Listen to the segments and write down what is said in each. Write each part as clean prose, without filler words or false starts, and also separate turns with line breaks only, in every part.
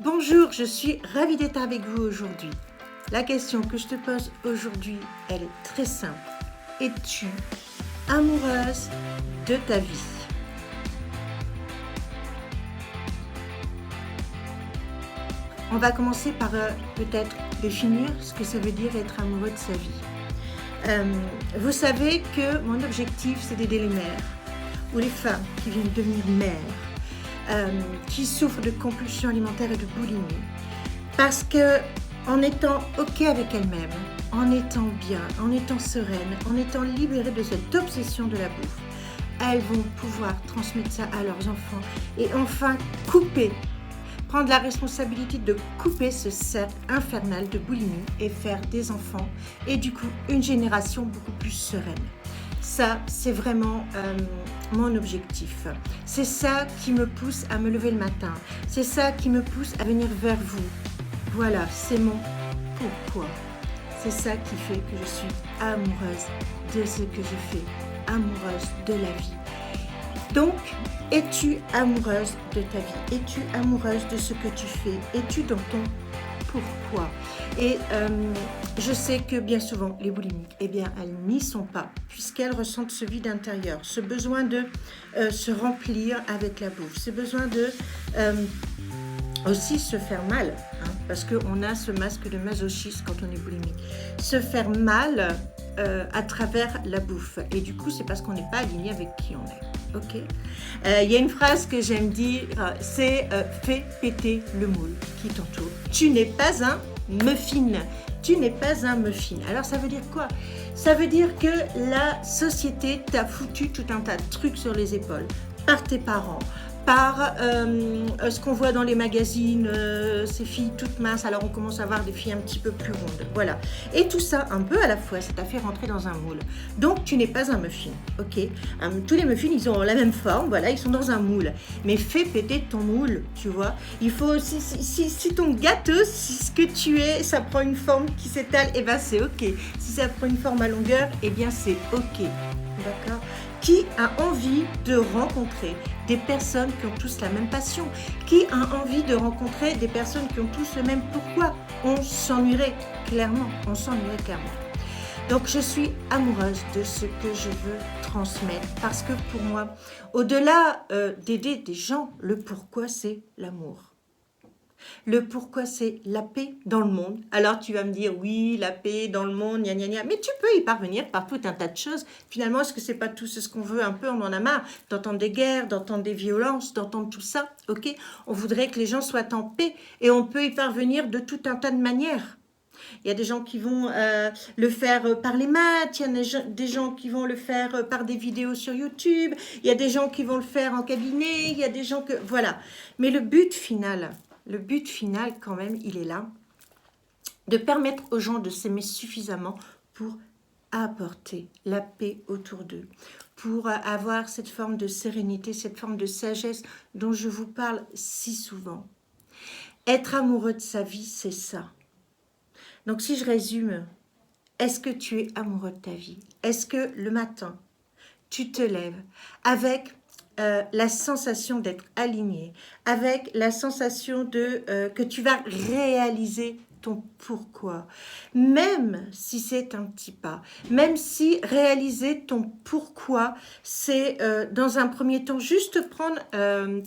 Bonjour, je suis ravie d'être avec vous aujourd'hui. La question que je te pose aujourd'hui, elle est très simple. Es-tu amoureuse de ta vie? On va commencer par peut-être définir ce que ça veut dire être amoureux de sa vie. Vous savez que mon objectif, c'est d'aider les mères ou les femmes qui viennent devenir mères, qui souffrent de compulsions alimentaires et de boulimie. Parce que en étant OK avec elles-mêmes, en étant bien, en étant sereines, en étant libérées de cette obsession de la bouffe, elles vont pouvoir transmettre ça à leurs enfants et enfin prendre la responsabilité de couper ce cercle infernal de boulimie et faire des enfants et du coup une génération beaucoup plus sereine. Ça, c'est vraiment mon objectif. C'est ça qui me pousse à me lever le matin. C'est ça qui me pousse à venir vers vous. Voilà, c'est mon pourquoi. C'est ça qui fait que je suis amoureuse de ce que je fais, amoureuse de la vie. Donc, es-tu amoureuse de ta vie? Es-tu amoureuse de ce que tu fais? Es-tu dans ton pourquoi? Et je sais que bien souvent, les boulimiques, eh bien, elles n'y sont pas, puisqu'elles ressentent ce vide intérieur, ce besoin de se remplir avec la bouffe, ce besoin de aussi se faire mal, hein, parce qu'on a ce masque de masochisme quand on est boulimique. Se faire mal à travers la bouffe. Et du coup, c'est parce qu'on n'est pas aligné avec qui on est. Ok. Il y a une phrase que j'aime dire, c'est fais péter le moule qui t'entoure. Tu n'es pas un muffin. Tu n'es pas un muffin. Alors ça veut dire quoi? Ça veut dire que la société t'a foutu tout un tas de trucs sur les épaules, par tes parents, par ce qu'on voit dans les magazines, ces filles toutes minces, alors on commence à voir des filles un petit peu plus rondes, voilà. Et tout ça, un peu à la fois, ça t'a fait rentrer dans un moule. Donc tu n'es pas un muffin, ok? Tous les muffins, ils ont la même forme, voilà, ils sont dans un moule. Mais fais péter ton moule, tu vois. Il faut, si ton gâteau, si ce que tu es, ça prend une forme qui s'étale, et ben c'est ok. Si ça prend une forme à longueur, et bien c'est ok, d'accord? Qui a envie de rencontrer des personnes qui ont tous la même passion? Qui a envie de rencontrer des personnes qui ont tous le même pourquoi? On s'ennuierait clairement, Donc je suis amoureuse de ce que je veux transmettre parce que pour moi, au-delà d'aider des gens, le pourquoi c'est l'amour. Le pourquoi c'est la paix dans le monde. Alors tu vas me dire oui, la paix dans le monde, gna gna gna, mais tu peux y parvenir par tout un tas de choses. Finalement, est-ce que c'est pas tout ce qu'on veut un peu? On en a marre d'entendre des guerres, d'entendre des violences, d'entendre tout ça. Ok, on voudrait que les gens soient en paix et on peut y parvenir de tout un tas de manières. Il y a des gens qui vont le faire par les maths, il y a des gens qui vont le faire par des vidéos sur YouTube, il y a des gens qui vont le faire en cabinet, il y a des gens que... Voilà. Mais le but final quand même, il est là, de permettre aux gens de s'aimer suffisamment pour apporter la paix autour d'eux, pour avoir cette forme de sérénité, cette forme de sagesse dont je vous parle si souvent. Être amoureux de sa vie, c'est ça. Donc si je résume, est-ce que tu es amoureux de ta vie? Est-ce que le matin, tu te lèves avec la sensation d'être aligné, avec la sensation que tu vas réaliser ton pourquoi, même si c'est un petit pas, même si réaliser ton pourquoi, c'est dans un premier temps juste prendre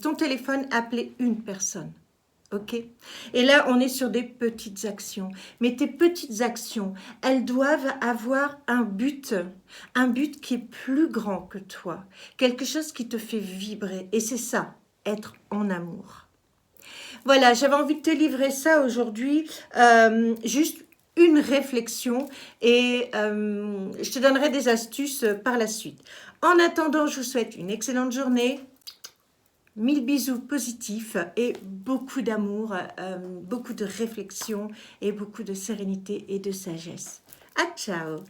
ton téléphone, appeler une personne. Ok? Et là, on est sur des petites actions. Mais tes petites actions, elles doivent avoir un but qui est plus grand que toi, quelque chose qui te fait vibrer. Et c'est ça, être en amour. Voilà, j'avais envie de te livrer ça aujourd'hui, juste une réflexion et je te donnerai des astuces par la suite. En attendant, je vous souhaite une excellente journée. 1000 bisous positifs et beaucoup d'amour, beaucoup de réflexion et beaucoup de sérénité et de sagesse. À ciao!